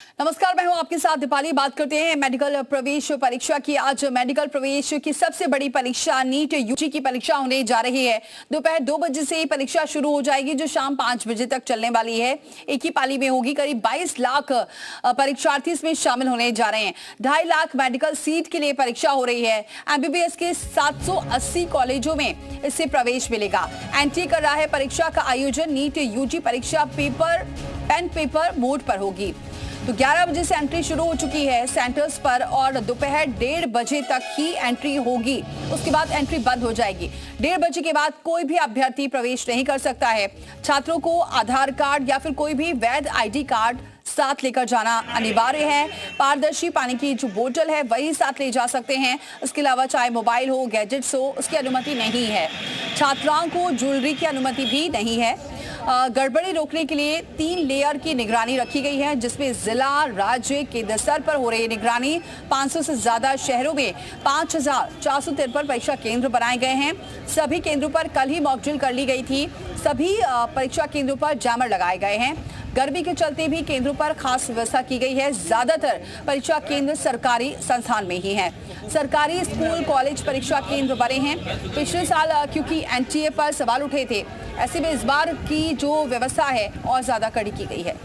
नमस्कार, मैं हूं आपके साथ दीपाली। बात करते हैं मेडिकल प्रवेश परीक्षा की। आज मेडिकल प्रवेश की सबसे बड़ी परीक्षा नीट यूजी की परीक्षा होने जा रही है। दोपहर 2 बजे से परीक्षा शुरू हो जाएगी, जो शाम 5 बजे तक चलने वाली है। एक ही पाली में होगी। करीब 22 लाख परीक्षार्थी इसमें शामिल होने जा रहे हैं। 2.5 लाख मेडिकल सीट के लिए परीक्षा हो रही है। एमबीबीएस के 780 कॉलेजों में इससे प्रवेश मिलेगा। एनटीए कर रहा है परीक्षा का आयोजन। नीट यूजी परीक्षा पेन पेपर मोड पर होगी। तो 11 बजे से एंट्री शुरू हो चुकी है सेंटर्स पर और दोपहर 1:30 बजे तक ही एंट्री होगी। उसके बाद एंट्री बंद हो जाएगी। 1:30 बजे के बाद कोई भी अभ्यर्थी प्रवेश नहीं कर सकता है। छात्रों को आधार कार्ड या फिर कोई भी वैध आईडी कार्ड साथ लेकर जाना अनिवार्य है। पारदर्शी पानी की जो बोतल है वही साथ ले जा सकते हैं। इसके अलावा चाहे मोबाइल हो, गैजेट्स हो, उसकी अनुमति नहीं है। छात्राओं को ज्वेलरी की अनुमति भी नहीं है। गड़बड़ी रोकने के लिए 3 लेयर की निगरानी रखी गई है, जिसमें जिला, राज्य, केंद्र स्तर पर हो रही निगरानी। 500 से ज्यादा शहरों में 5453 परीक्षा केंद्र बनाए गए हैं। सभी केंद्रों पर कल ही मॉक ड्रिल कर ली गई थी। सभी परीक्षा केंद्रों पर जैमर लगाए गए हैं। गर्मी के चलते भी केंद्रों पर खास व्यवस्था की गई है। ज्यादातर परीक्षा केंद्र सरकारी संस्थान में ही हैं। सरकारी स्कूल, कॉलेज परीक्षा केंद्र बने हैं। पिछले साल क्योंकि एनटीए पर सवाल उठे थे, ऐसे में इस बार की जो व्यवस्था है और ज्यादा कड़ी की गई है।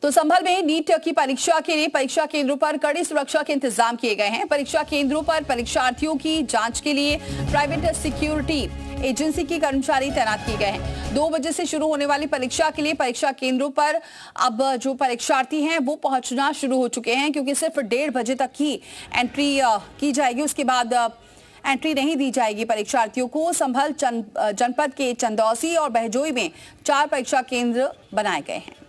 तो संभल में नीट की परीक्षा के लिए परीक्षा केंद्रों पर कड़ी सुरक्षा के इंतजाम किए गए हैं। परीक्षा केंद्रों पर परीक्षार्थियों की जांच के लिए प्राइवेट सिक्योरिटी एजेंसी के कर्मचारी तैनात किए गए हैं। 2 बजे से शुरू होने वाली परीक्षा के लिए परीक्षा केंद्रों पर अब जो परीक्षार्थी हैं वो पहुंचना शुरू हो चुके हैं, क्योंकि सिर्फ 1:30 बजे तक ही एंट्री की जाएगी। उसके बाद एंट्री नहीं दी जाएगी परीक्षार्थियों को। संभल जनपद के चंदौसी और बहजोई में 4 परीक्षा केंद्र बनाए गए हैं।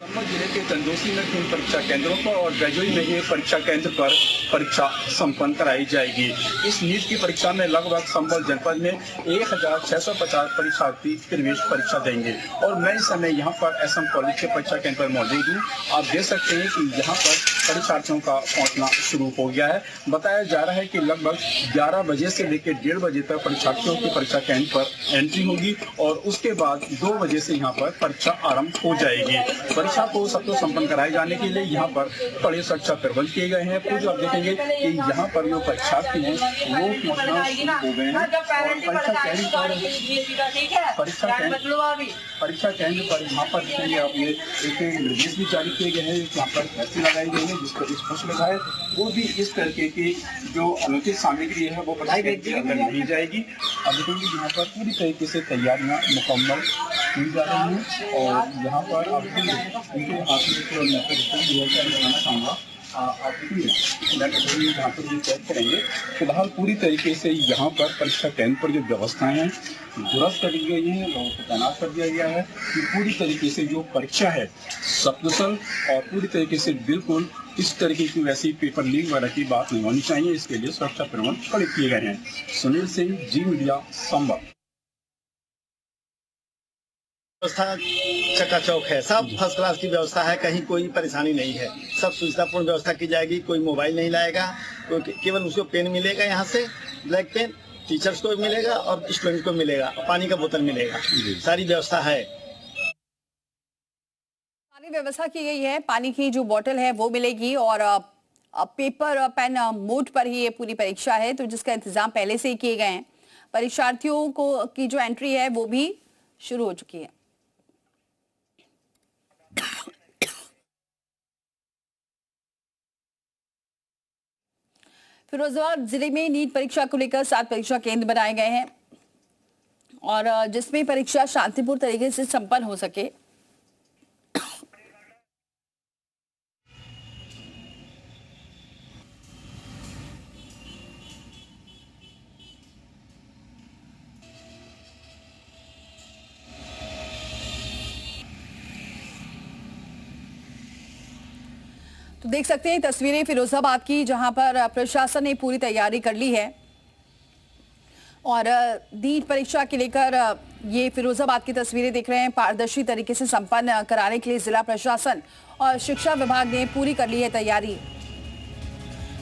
संभल जिले के चंदौसी में 3 परीक्षा केंद्रों पर और बहजोई में 1 परीक्षा केंद्र पर परीक्षा संपन्न कराई जाएगी। इस नीट की परीक्षा में लगभग संभल जनपद में 1650 परीक्षार्थी प्रवेश परीक्षा देंगे और मैं इस समय यहाँ पर एसएम कॉलेज के परीक्षा केंद्र पर मौजूद हूँ। आप देख सकते हैं कि यहाँ पर परीक्षार्थियों का पहुंचना शुरू हो गया है। बताया जा रहा है कि लगभग 11 बजे से लेकर 1:30 बजे तक परीक्षार्थियों की परीक्षा केंद्र पर एंट्री होगी और उसके बाद 2 बजे से यहाँ पर परीक्षा आरंभ हो जाएगी। परीक्षा को सबको संपन्न कराए जाने के लिए यहाँ पर कड़े सुरक्षा प्रबंध किए गए हैं। कुछ आप देखेंगे कि यहाँ पर जो परीक्षार्थी हैं वो पहुंचना शुरू हो गए हैं। परीक्षा केंद्र पर यहाँ पर देखेंगे आप, ये एक निर्देश भी जारी किए गए हैं। यहाँ पर फैंसी लगाई गई है जिस पर स्पष्ट लिखा है वो भी इस तरीके की जो अनुचित सामग्री है वो पढ़ाई नहीं जाएगी। अब देखेंगे यहाँ पर पूरी तरीके से तैयारियां मुकम्मल की जा रही हैं और यहाँ पर आप उनके चाहूँगा आप यहाँ पर ये चेक करेंगे। फिलहाल पूरी तरीके से यहाँ पर परीक्षा केंद्र पर जो व्यवस्थाएं हैं दुरुस्त कर दी गई हैं, लोगों को तैनात कर दिया गया है कि पूरी तरीके से जो परीक्षा है सकुशल और पूरी तरीके से बिल्कुल इस तरीके की वैसी पेपर लीक वगैरह की बात नहीं होनी चाहिए। इसके लिए सुरक्षा प्रबंध कड़े किए गए हैं। सुनील सिंह, जी मीडिया, संभल। व्यवस्था चकाचौक है, सब फर्स्ट क्लास की व्यवस्था है, कहीं कोई परेशानी नहीं है। सब सुविधापूर्ण व्यवस्था की जाएगी। कोई मोबाइल नहीं लाएगा, केवल उसको पेन मिलेगा, यहाँ से ब्लैक पेन टीचर्स को मिलेगा और स्टूडेंट को मिलेगा, पानी का बोतल मिलेगा। सारी व्यवस्था है। सारी व्यवस्था की गई है। पानी की जो बोतल है वो मिलेगी और पेपर पेन मोड पर ही ये पूरी परीक्षा है, तो जिसका इंतजाम पहले से ही किए गए हैं। परीक्षार्थियों को की जो एंट्री है वो भी शुरू हो चुकी है। फिरोजाबाद जिले में नीट परीक्षा को लेकर 7 परीक्षा केंद्र बनाए गए हैं और जिसमें परीक्षा शांतिपूर्ण तरीके से संपन्न हो सके। तो देख सकते हैं तस्वीरें फिरोजाबाद की, जहां पर प्रशासन ने पूरी तैयारी कर ली है और नीट परीक्षा के लेकर ये फिरोजाबाद की तस्वीरें देख रहे हैं। पारदर्शी तरीके से संपन्न कराने के लिए जिला प्रशासन और शिक्षा विभाग ने पूरी कर ली है तैयारी।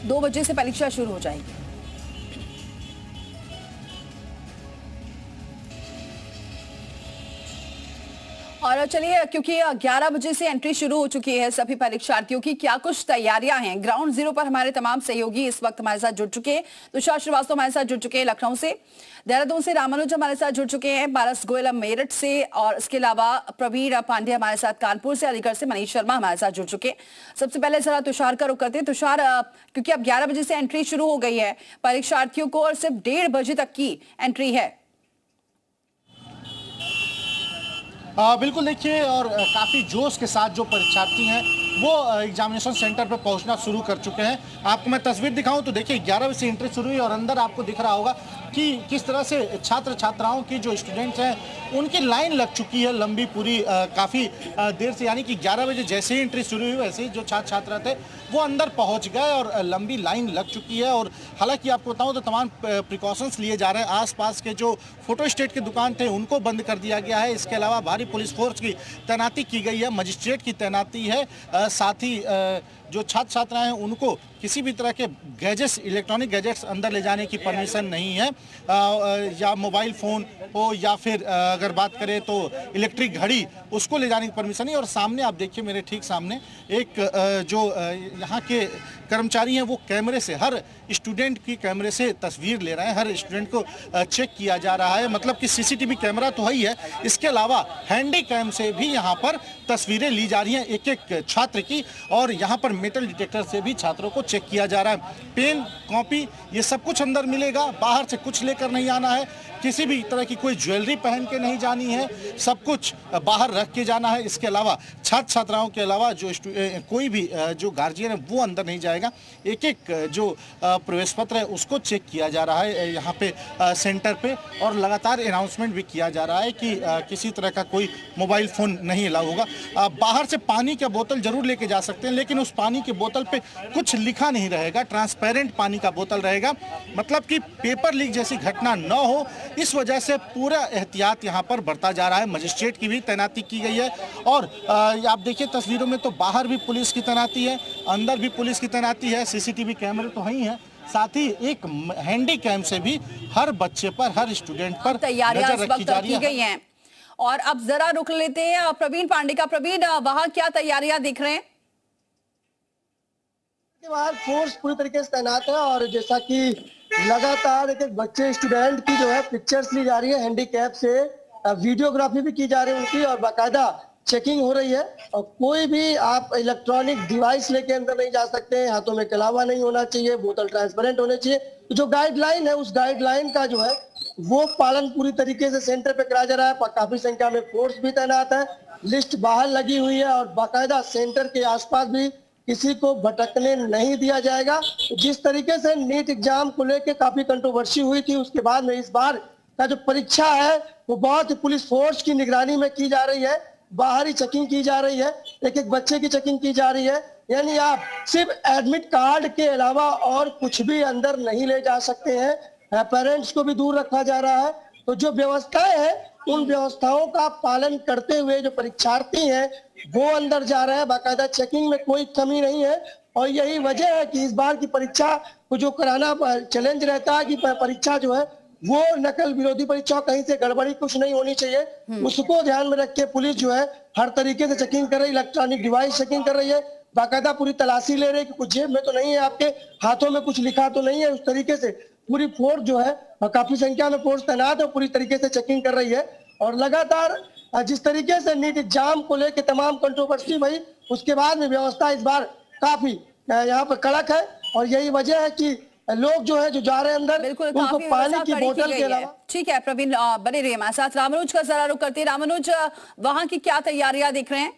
2 बजे से परीक्षा शुरू हो जाएगी। और चलिए, क्योंकि 11 बजे से एंट्री शुरू हो चुकी है सभी परीक्षार्थियों की, क्या कुछ तैयारियां हैं ग्राउंड जीरो पर हमारे तमाम सहयोगी इस वक्त हमारे साथ जुड़ चुके हैं। तुषार श्रीवास्तव हमारे साथ जुड़ चुके हैं लखनऊ से, देहरादून से रामानुज हमारे साथ जुड़ चुके हैं, पारस गोयल मेरठ से, और इसके अलावा प्रवीण पांडे हमारे साथ कानपुर से, अलीगढ़ से मनीष शर्मा हमारे साथ जुड़ चुके हैं। सबसे पहले जरा तुषार का रुख करते हैं। तुषार, क्योंकि अब 11 बजे से एंट्री शुरू हो गई है परीक्षार्थियों को और सिर्फ 1:30 बजे तक की एंट्री है। बिल्कुल, देखिए, और काफ़ी जोश के साथ जो परीक्षार्थी हैं वो एग्जामिनेशन सेंटर पर पहुंचना शुरू कर चुके हैं। आपको मैं तस्वीर दिखाऊं तो देखिए 11 बजे से एंट्री शुरू हुई और अंदर आपको दिख रहा होगा कि किस तरह से छात्र छात्राओं की जो स्टूडेंट्स हैं उनकी लाइन लग चुकी है लंबी पूरी काफ़ी देर से, यानी कि 11 बजे जैसे ही एंट्री शुरू हुई वैसे ही जो छात्र छात्रा थे वो अंदर पहुंच गए और लंबी लाइन लग चुकी है। और हालांकि आपको बताऊं तो तमाम प्रिकॉशंस लिए जा रहे हैं। आसपास के जो फोटो स्टेट के दुकान थे उनको बंद कर दिया गया है। इसके अलावा भारी पुलिस फोर्स की तैनाती की गई है, मजिस्ट्रेट की तैनाती है। साथ ही जो छात्र छात्राएं हैं उनको किसी भी तरह के गैजेट्स, इलेक्ट्रॉनिक गैजेट्स अंदर ले जाने की परमिशन नहीं है, या मोबाइल फ़ोन हो या फिर अगर बात करें तो इलेक्ट्रिक घड़ी, उसको ले जाने की परमिशन नहीं। और सामने आप देखिए, मेरे ठीक सामने एक जो यहाँ के कर्मचारी हैं वो कैमरे से हर स्टूडेंट की कैमरे से तस्वीर ले रहे हैं, हर स्टूडेंट को चेक किया जा रहा है। मतलब कि सीसीटीवी कैमरा तो है ही है, इसके अलावा हैंडी कैम से भी यहाँ पर तस्वीरें ली जा रही हैं एक एक छात्र की, और यहाँ पर मेटल डिटेक्टर से भी छात्रों को चेक किया जा रहा है। पेन, कॉपी, ये सब कुछ अंदर मिलेगा, बाहर से कुछ लेकर नहीं आना है, किसी भी तरह की कोई ज्वेलरी पहन के नहीं जानी है, सब कुछ बाहर रख के जाना है। इसके अलावा छात्र छात्राओं के अलावा जो कोई भी जो गार्जियन है वो अंदर नहीं जाएगा। एक एक जो प्रवेश पत्र है उसको चेक किया जा रहा है यहाँ पे सेंटर पे, और लगातार अनाउंसमेंट भी किया जा रहा है कि किसी तरह का कोई मोबाइल फ़ोन नहीं अलाउ होगा। बाहर से पानी का बोतल जरूर लेके जा सकते हैं, लेकिन उस पानी के बोतल पे कुछ लिखा नहीं रहेगा, ट्रांसपेरेंट पानी का बोतल रहेगा, मतलब कि पेपर लीक जैसी घटना न हो। इस वजह से पूरा एहतियात यहाँ पर बरता जा रहा है। मजिस्ट्रेट की भी तैनाती की गई है, और आप देखिए तस्वीरों में तो बाहर भी पुलिस की तैनाती है, अंदर भी पुलिस की तैनाती है, सीसीटीवी कैमरे तो ही है, साथ ही एक हैंडी कैम से भी हर बच्चे पर, हर स्टूडेंट पर तैयारियां नजर रखी जा रही की गई हैं। और अब जरा रुक लेते हैं प्रवीण पांडे का। प्रवीण, वहां क्या तैयारियां दिख रहे हैं? बाहर फोर्स पूरी तरीके से तैनात है, और जैसा कि लगातार एक बच्चे स्टूडेंट की जो है पिक्चर्स ली जा रही है हैंडीकैप से, वीडियोग्राफी भी की जा रही है उनकी, और बाकायदा चेकिंग हो रही है। और कोई भी आप इलेक्ट्रॉनिक डिवाइस लेके अंदर नहीं जा सकते हैं, हाथों में कलावा नहीं होना चाहिए, बोतल ट्रांसपेरेंट होने चाहिए। तो जो गाइडलाइन है उस गाइडलाइन का जो है वो पालन पूरी तरीके से सेंटर पे कराया जा रहा है। काफी संख्या में फोर्स भी तैनात है, लिस्ट बाहर लगी हुई है, और बाकायदा सेंटर के आसपास भी किसी को भटकने नहीं दिया जाएगा। जिस तरीके से नीट एग्जाम को लेकर काफी कंट्रोवर्सी हुई थी, उसके बाद में इस बार का जो परीक्षा है वो बहुत पुलिस फोर्स की निगरानी में की जा रही है। बाहरी चेकिंग की जा रही है, एक एक बच्चे की चेकिंग की जा रही है, यानी आप सिर्फ एडमिट कार्ड के अलावा और कुछ भी अंदर नहीं ले जा सकते हैं। पेरेंट्स को भी दूर रखा जा रहा है। तो जो व्यवस्थाएं हैं उन व्यवस्थाओं का पालन करते हुए जो परीक्षार्थी हैं वो अंदर जा रहे हैं। बाकायदा चेकिंग में कोई कमी नहीं है, और यही वजह है कि इस बार की परीक्षा को जो कराना चैलेंज रहता है कि परीक्षा जो है वो नकल विरोधी परीक्षा, कहीं से गड़बड़ी कुछ नहीं होनी चाहिए, उसको ध्यान में रख के पुलिस जो है हर तरीके से चेकिंग कर रही है, इलेक्ट्रॉनिक डिवाइस चेकिंग कर रही है, बाकायदा पूरी तलाशी ले रहे हैं कि कुछ जेब में तो नहीं है, आपके हाथों में कुछ लिखा तो नहीं है। उस तरीके से पूरी फोर्स जो है, काफी संख्या में फोर्स तैनात है, पूरी तरीके से चेकिंग कर रही है। और लगातार जिस तरीके से नीट एग्जाम को लेकर तमाम कंट्रोवर्सी भई, उसके बाद में व्यवस्था इस बार काफी यहाँ पर कड़क है, और यही वजह है कि लोग जो है जो जा रहे हैं अंदर उनको पानी की बोतल के अलावा। ठीक है प्रवीण, बने रहिए हमारे साथ। रामानुज का जरा रुख करते हैं। रामानुज, वहां की क्या तैयारियां दिख रहे हैं?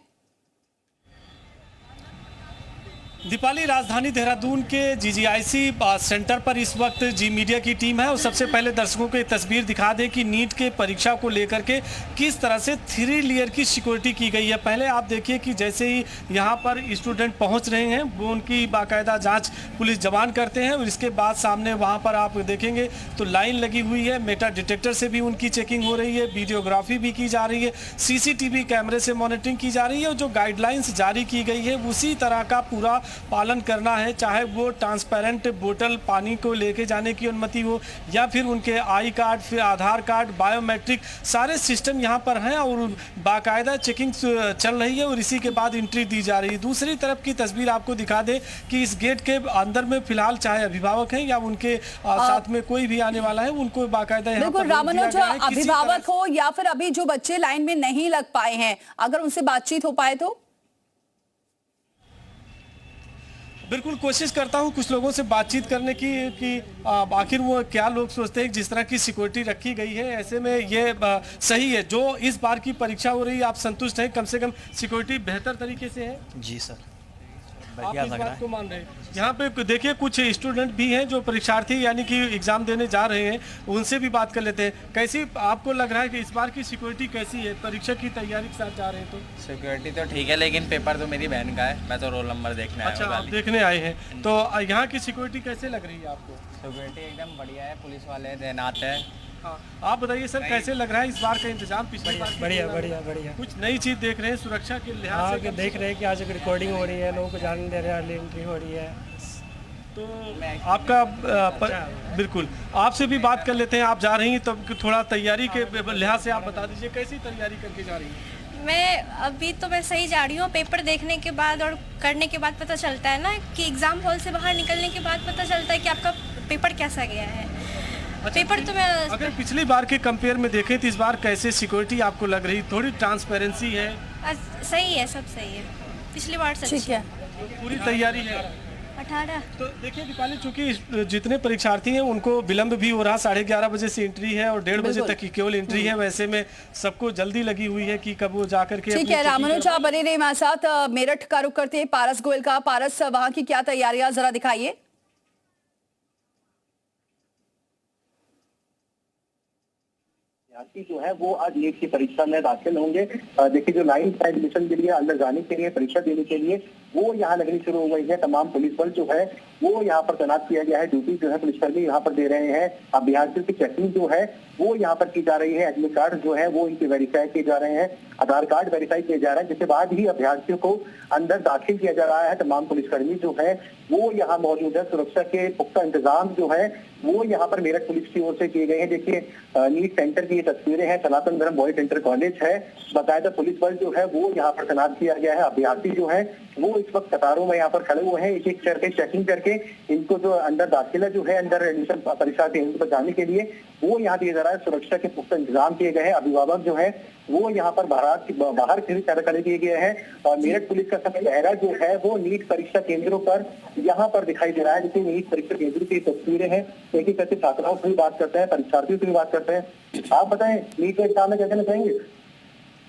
दीपाली, राजधानी देहरादून के जीजीआईसी सेंटर पर इस वक्त जी मीडिया की टीम है और सबसे पहले दर्शकों को एक तस्वीर दिखा दें कि नीट के परीक्षा को लेकर के किस तरह से 3 लेयर की सिक्योरिटी की गई है। पहले आप देखिए कि जैसे ही यहाँ पर स्टूडेंट पहुँच रहे हैं वो उनकी बाकायदा जांच पुलिस जवान करते हैं और इसके बाद सामने वहाँ पर आप देखेंगे तो लाइन लगी हुई है, मेटा डिटेक्टर से भी उनकी चेकिंग हो रही है, वीडियोग्राफी भी की जा रही है, सीसीटीवी कैमरे से मॉनिटरिंग की जा रही है और जो गाइडलाइंस जारी की गई है उसी तरह का पूरा पालन करना है, चाहे वो ट्रांसपेरेंट बोतल पानी को लेके जाने की अनुमति हो या फिर उनके आई कार्ड, फिर आधार कार्ड, बायोमेट्रिक सारे सिस्टम यहाँ पर हैं और बाकायदा चेकिंग चल रही है और इसी के बाद एंट्री दी जा रही है। दूसरी तरफ की तस्वीर आपको दिखा दें कि इस गेट के अंदर में फिलहाल चाहे अभिभावक हैं या उनके साथ में कोई भी आने वाला है उनको बाकायदा यहाँ बिल्कुल पर रोक दिया रामानुज, गया है। किसी तरह अभिभावक हो या फिर अभी जो बच्चे लाइन में नहीं लग पाए हैं, अगर उनसे बातचीत हो पाए तो बिल्कुल कोशिश करता हूं कुछ लोगों से बातचीत करने की कि आखिर वो क्या लोग सोचते हैं जिस तरह की सिक्योरिटी रखी गई है ऐसे में ये सही है। जो इस बार की परीक्षा हो रही है आप संतुष्ट हैं? कम से कम सिक्योरिटी बेहतर तरीके से है? जी सर, आप बढ़िया इस लग रहा बात है। को मान रहे हैं? यहाँ पे देखिए कुछ स्टूडेंट भी हैं जो परीक्षार्थी यानी कि एग्जाम देने जा रहे हैं, उनसे भी बात कर लेते हैं। कैसी आपको लग रहा है कि इस बार की सिक्योरिटी कैसी है? परीक्षा की तैयारी के साथ जा रहे हैं तो सिक्योरिटी तो ठीक है, लेकिन पेपर तो मेरी बहन का है, मैं तो रोल नंबर देखने आया अच्छा, हूँ आप खाली। देखने आए हैं तो यहाँ की सिक्योरिटी कैसे लग रही है आपको? सिक्योरिटी एकदम बढ़िया है, पुलिस वाले तैनात है। हाँ, आप बताइए सर कैसे लग रहा है इस बार का इंतजाम? पिछली बार की बढ़िया तुलना में बढ़िया बढ़िया। कुछ नई चीज देख रहे हैं सुरक्षा के लिहाज हाँ से? कि देख रहे हैं कि आज एक रिकॉर्डिंग हो रही है, लोगों को जाने दे रहे हैं, अर्ली एंट्री हो रही है। तो आपका बिल्कुल आपसे भी बात कर लेते हैं। आप जा रही हैं तो थोड़ा तैयारी के लिहाज से आप बता दीजिए कैसी तैयारी करके जा रही हैं? मैं सही जा रही हूँ। पेपर देखने के बाद और करने के बाद पता चलता है ना कि एग्ज़ाम हॉल से बाहर निकलने के बाद पता चलता है कि आपका पेपर कैसा गया है। पेपर तो मैं अगर पिछली बार के कंपेयर में देखें तो इस बार कैसे सिक्योरिटी आपको लग रही? थोड़ी ट्रांसपेरेंसी है? सही है, सब सही है, पिछली बार से ठीक है। पूरी तैयारी है? 18 तो देखिए दीपाली, चूंकि जितने परीक्षार्थी हैं उनको विलंब भी हो रहा, 11:30 बजे से एंट्री है और 1:30 बजे तक की केवल एंट्री है। वैसे में सबको जल्दी लगी हुई है कि कब वो जाकर के ठीक है रामानुज, आप बने रहे हमारे साथ। मेरठ का रुख करते हैं पारस गोयल का। पारस, वहां की क्या तैयारियां जरा दिखाइए। जो है वो आज नीट की परीक्षा में दाखिल होंगे। देखिए जो लाइन एडमिशन के लिए अंदर जाने के लिए, परीक्षा देने के लिए वो यहाँ लगनी शुरू हो गई है। तमाम पुलिस बल जो है वो यहाँ पर तैनात किया गया है। ड्यूटी जो है पुलिसकर्मी यहाँ पर दे रहे हैं। अभ्यर्थियों की चेकिंग जो है वो यहाँ पर की जा रही है। एडमिट कार्ड जो है वो इनके वेरीफाई किए जा रहे हैं, आधार कार्ड वेरीफाई किए जा रहे हैं, जिसके बाद ही अभ्यर्थियों को अंदर दाखिल किया जा रहा है। तमाम पुलिसकर्मी जो है वो यहाँ मौजूद है। सुरक्षा के पुख्ता इंतजाम जो है वो यहाँ पर मेरठ पुलिस की ओर से किए गए हैं। देखिए नीट सेंटर की ये तस्वीरें हैं। सनातन धर्म बॉयज इंटर कॉलेज है। बाकायदा पुलिस बल जो है वो यहाँ पर तैनात किया गया है। अभ्यर्थी जो है वो इस वक्त कतारों में यहाँ पर खड़े हुए हैं, एक एक करके चेकिंग करके इनको जो अंदर दाखिला जो है अंदर एडमिशन परीक्षा केंद्र पर जाने के लिए वो यहाँ दिया जा रहा है। सुरक्षा के पुख्ता इंतजाम किए गए हैं। अभिभावक जो है वो यहाँ पर बाहर खड़े किए गए हैं। और मेरठ पुलिस का सबसे चेहरा जो है वो नीट परीक्षा केंद्रों पर यहाँ पर दिखाई दे रहा है। जैसे नीट परीक्षा केंद्र की तस्वीरें हैं, एक एक करके छात्राओं से भी बात करते हैं, परीक्षार्थियों से भी बात करते हैं। आप बताएं नीट के एग्जाम में क्या कहना चाहेंगे?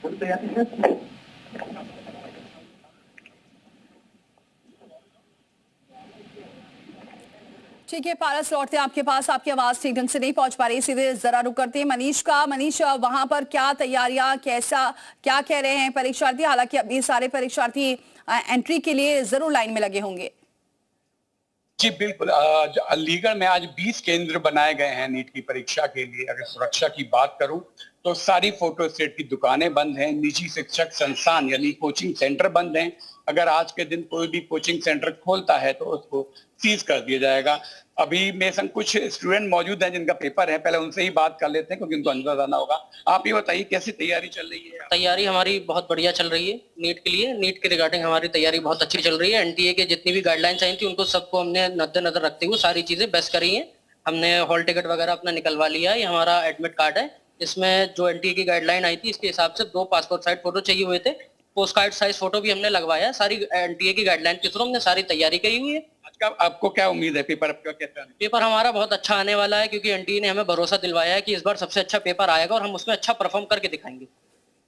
पूरी तैयारी है? ठीक है पारस, लौटते हैं आपके पास। आपकी आवाज ठीक ढंग से नहीं पहुंच पा रही, सीधे जरा रुक करते हैं मनीष का। मनीष, वहां पर क्या तैयारियां, क्या कह रहे हैं परीक्षार्थी? हालांकि अभी सारे परीक्षार्थी एंट्री के लिए जरूर लाइन में लगे होंगे। जी बिल्कुल, अलीगढ़ में आज 20 केंद्र बनाए गए हैं नीट की परीक्षा के लिए। अगर सुरक्षा की बात करूं तो सारी फोटो स्टेट की दुकानें बंद हैं, निजी शिक्षक संस्थान यानी कोचिंग सेंटर बंद हैं। अगर आज के दिन कोई भी कोचिंग सेंटर खोलता है तो उसको सीज कर दिया जाएगा। अभी मेरे संग कुछ स्टूडेंट मौजूद हैं जिनका पेपर है, पहले उनसे ही बात कर लेते हैं क्योंकि उनको अंदर जाना होगा। आप ये बताइए कैसी तैयारी चल रही है? तैयारी हमारी बहुत बढ़िया चल रही है नीट के लिए। नीट के रिगार्डिंग हमारी तैयारी बहुत अच्छी चल रही है। एनटीए के जितनी भी गाइडलाइंस आई थी उनको सबको हमने नजर रखते हुए सारी चीजें बेस्ट करी हैं। हमने हॉल टिकट वगैरह अपना निकलवा लिया है। ये हमारा एडमिट कार्ड है, इसमें जो एनटीए की गाइडलाइन आई थी इसके हिसाब से 2 पासपोर्ट साइज फोटो चाहिए हुए थे। पोस्ट कार्ड साइज फोटो भी हमने लगवाया है। सारी एनटीए की गाइडलाइन के थ्रू हमने सारी तैयारी करी हुई है। आपको क्या उम्मीद है पेपर आपका कैसा? पेपर हमारा बहुत अच्छा आने वाला है क्योंकि एनटीए ने हमें भरोसा दिलवाया है कि इस बार सबसे अच्छा पेपर आएगा और हम उसमें अच्छा परफॉर्म करके दिखाएंगे।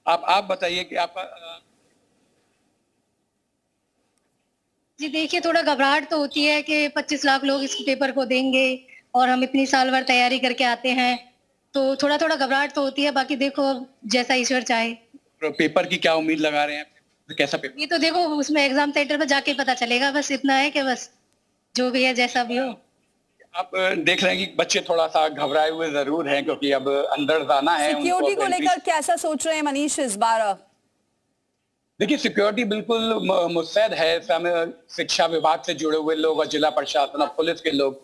आप बताइए कि आपका जी देखिए, थोड़ा घबराहट तो होती है कि 25 लाख लोग इस पेपर को देंगे और हम इतनी साल भर तैयारी करके आते हैं, तो थोड़ा थोड़ा घबराहट तो होती है। बाकी देखो जैसा ईश्वर चाहे। पेपर की क्या उम्मीद लगा रहे हैं, कैसा पेपर? ये तो देखो उसमें एग्जाम सेंटर पर जाके पता चलेगा। बस इतना है कि बस जो भी है जैसा भी हो। आप देख रहे हैं कि बच्चे थोड़ा सा घबराए हुए जरूर हैं, क्योंकि अब अंदर जाना है। सिक्योरिटी को लेकर कैसा सोच रहे हैं मनीष इस बार? देखिए, सिक्योरिटी बिल्कुल मुस्तैद है। शिक्षा विभाग से जुड़े हुए लोग और जिला प्रशासन और पुलिस के लोग,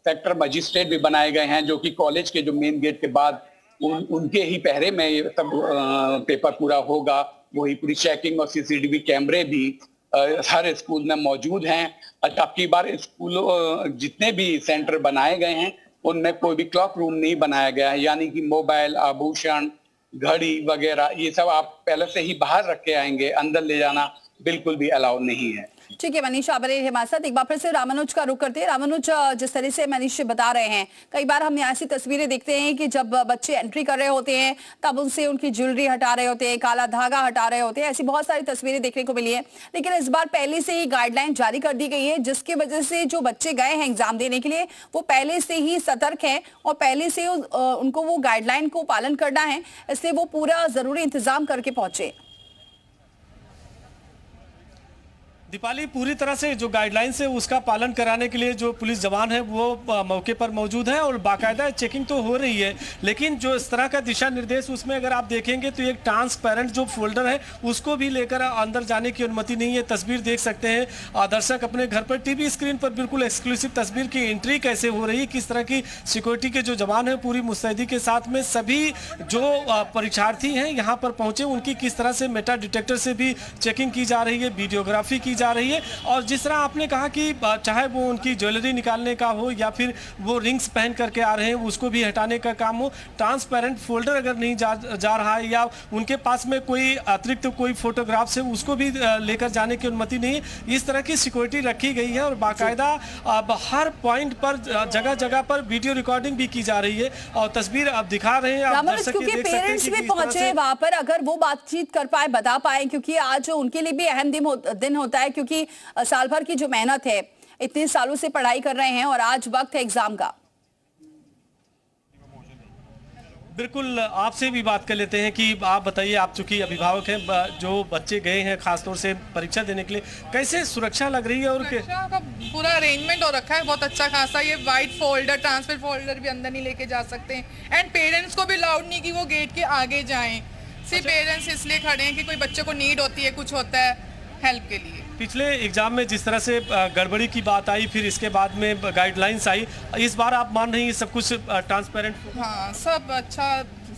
सेक्टर मजिस्ट्रेट भी बनाए गए हैं, जो कि कॉलेज के जो मेन गेट के बाद उनके ही पहरे में ये सब पेपर पूरा होगा। वही पूरी चेकिंग और सीसीटीवी कैमरे भी हर स्कूल में मौजूद हैं। अब की बार स्कूलों जितने भी सेंटर बनाए गए हैं उनमें कोई भी क्लॉक रूम नहीं बनाया गया है, यानी कि मोबाइल, आभूषण, घड़ी वगैरह ये सब आप पहले से ही बाहर रख के आएंगे, अंदर ले जाना बिल्कुल भी अलाउ नहीं है। ठीक है मनीष, आप बने हमारे साथ। एक बार फिर से रामानुज का रुख करते हैं। रामानुज, जिस तरह से मनीष बता रहे हैं, कई बार हम ऐसी तस्वीरें देखते हैं कि जब बच्चे एंट्री कर रहे होते हैं तब उनसे उनकी ज्वेलरी हटा रहे होते हैं, काला धागा हटा रहे होते हैं। ऐसी बहुत सारी तस्वीरें देखने को मिली है। लेकिन इस बार पहले से ही गाइडलाइन जारी कर दी गई है, जिसकी वजह से जो बच्चे गए हैं एग्जाम देने के लिए वो पहले से ही सतर्क है और पहले से उनको वो गाइडलाइन को पालन करना है, इसलिए वो पूरा जरूरी इंतजाम करके पहुंचे। दीपाली, पूरी तरह से जो गाइडलाइंस है उसका पालन कराने के लिए जो पुलिस जवान है वो मौके पर मौजूद है और बाकायदा चेकिंग तो हो रही है। लेकिन जो इस तरह का दिशा निर्देश, उसमें अगर आप देखेंगे तो एक ट्रांसपेरेंट जो फोल्डर है उसको भी लेकर अंदर जाने की अनुमति नहीं है। तस्वीर देख सकते हैं दर्शक अपने घर पर टीवी स्क्रीन पर, बिल्कुल एक्सक्लूसिव तस्वीर की एंट्री कैसे हो रही है, किस तरह की सिक्योरिटी के जो जवान है पूरी मुस्तैदी के साथ में सभी जो परीक्षार्थी हैं यहाँ पर पहुंचे उनकी किस तरह से मेटा डिटेक्टर से भी चेकिंग की जा रही है, वीडियोग्राफी की जा रही है। और जिस तरह आपने कहा कि चाहे वो उनकी ज्वेलरी निकालने का हो या फिर वो रिंग्स पहन करके आ रहे हैं उसको भी हटाने का काम हो, ट्रांसपेरेंट फोल्डर अगर नहीं जा रहा है या उनके पास में कोई अतिरिक्त कोई फोटोग्राफ्स है उसको भी लेकर जाने की अनुमति नहीं है। इस तरह की सिक्योरिटी रखी गई है और बाकायदा हर पॉइंट पर जगह जगह पर वीडियो रिकॉर्डिंग भी की जा रही है और तस्वीर आप दिखा रहे हैं। आप दर्शक देख सकते हैं पेरेंट्स भी पहुंचे वहां पर, अगर वो बातचीत कर पाए, बता पाए, क्योंकि आज उनके लिए भी अहम दिन होता है, क्योंकि साल भर की जो मेहनत है, इतने सालों से पढ़ाई कर रहे हैं और आज वक्त है एग्जाम का। बिल्कुल, आपसे भी बात कर लेते हैं कि आप बताइए, आप चूंकि अभिभावक हैं, जो बच्चे गए हैं खासतौर से परीक्षा देने के लिए, कैसे सुरक्षा लग रही है? और सुरक्षा का पूरा अरेंजमेंट हो रखा है बहुत अच्छा खासा। ये वाइट फोल्डर, ट्रांसफर फोल्डर भी अंदर नहीं लेके जा सकते हैं एंड पेरेंट्स को भी अलाउड नहीं कि वो गेट के आगे जाएं। सिर्फ पेरेंट्स इसलिए खड़े हैं कि कोई बच्चे को नीड होती है, कुछ होता है हेल्प के लिए। पिछले एग्जाम में जिस तरह से गड़बड़ी की बात आई, फिर इसके बाद में गाइडलाइंस आई, इस बार आप मान रही हैं सब कुछ ट्रांसपेरेंट? हाँ, सब अच्छा,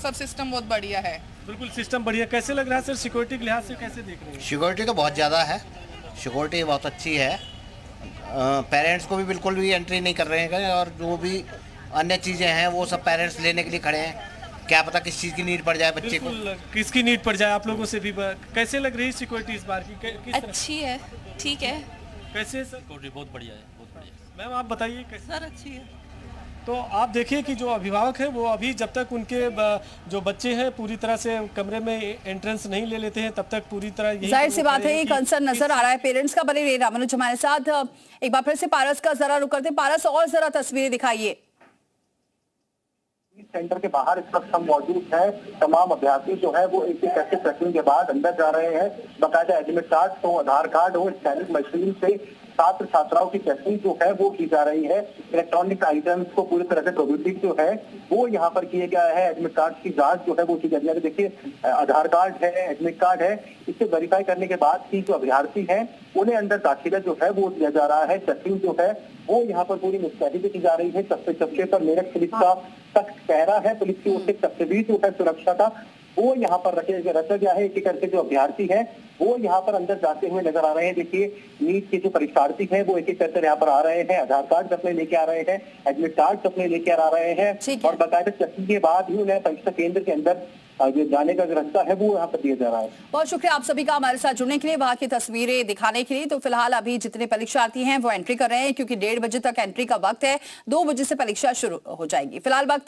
सब सिस्टम बहुत बढ़िया है। बिल्कुल सिस्टम बढ़िया। कैसे लग रहा है सर, सिक्योरिटी के लिहाज से कैसे देख रहे हैं? सिक्योरिटी तो बहुत ज़्यादा है, सिक्योरिटी बहुत अच्छी है। पेरेंट्स को भी बिल्कुल भी एंट्री नहीं कर रहे हैं और जो भी अन्य चीज़ें हैं वो सब पेरेंट्स लेने के लिए खड़े हैं। क्या पता किस चीज़ की नीड पड़ जाए बच्चे को, किसकी नीड पड़ जाए। आप लोगों से भी कैसे लग रही है सिक्योरिटी इस बार की? अच्छी है, ठीक है। कैसे सर? सिक्योरिटी बहुत बढ़िया है, बहुत बढ़िया। मैम आप बताइए कैसे? सर अच्छी है। तो आप देखिए कि जो अभिभावक हैं वो अभी जब तक उनके जो बच्चे हैं पूरी तरह से कमरे में एंट्रेंस नहीं ले लेते हैं तब तक पूरी तरह यही जाहिर सी बात है, ये कंसर्न नजर आ रहा है पेरेंट्स का। बने रहिए रामानुज हमारे साथ। एक बार फिर से पारस का जरा रुक करते हैं। पारस, और जरा तस्वीरें दिखाइए। सेंटर के बाहर इस वक्त हम मौजूद हैं। तमाम अभ्यर्थी जो है वो एक एक ऐसे चेकिंग के बाद अंदर जा रहे हैं। बाकायदा एडमिट कार्ड हो, आधार कार्ड हो, स्कैनिंग मशीन से छात्र छात्राओं की चेकिंग जो है वो की जा रही है। इलेक्ट्रॉनिक आइटम्स को पूरी तरह से प्रोबिलिटी जो है वो यहाँ पर किया गया है। एडमिट कार्ड की जांच जो है वो की जा रही है। देखिए, आधार कार्ड है, एडमिट कार्ड है, इसे वेरीफाई करने के बाद ही जो अभ्यर्थी हैं उन्हें अंदर दाखिला जो है वो दिया जा रहा है। चेकिंग जो है वो यहाँ पर पूरी मुस्तैदी से की जा रही है। चप्पे चप्पे पर मेरठ पुलिस का सख्त पहरा है। पुलिस की ओर से चप्पे भी जो है सुरक्षा का वो यहाँ पर रखा गया है। एक एक करके जो अभ्यर्थी हैं वो यहाँ पर अंदर जाते हुए नजर आ रहे हैं। देखिए, नीट के जो परीक्षार्थी हैं वो एक एक करके यहाँ पर आ रहे हैं। आधार कार्ड अपने लेके आ रहे हैं, एडमिट कार्ड अपने लेके आ रहे हैं और बाकायदा चेकिंग के बाद ही उन्हें परीक्षा केंद्र के अंदर जो जाने का रास्ता है वो यहाँ पर दिया जा रहा है। बहुत शुक्रिया आप सभी का हमारे साथ जुड़ने के लिए, वहां की तस्वीरें दिखाने के लिए। तो फिलहाल अभी जितने परीक्षार्थी हैं वो एंट्री कर रहे हैं, क्योंकि 1:30 बजे तक एंट्री का वक्त है, 2 बजे से परीक्षा शुरू हो जाएगी। फिलहाल वक्त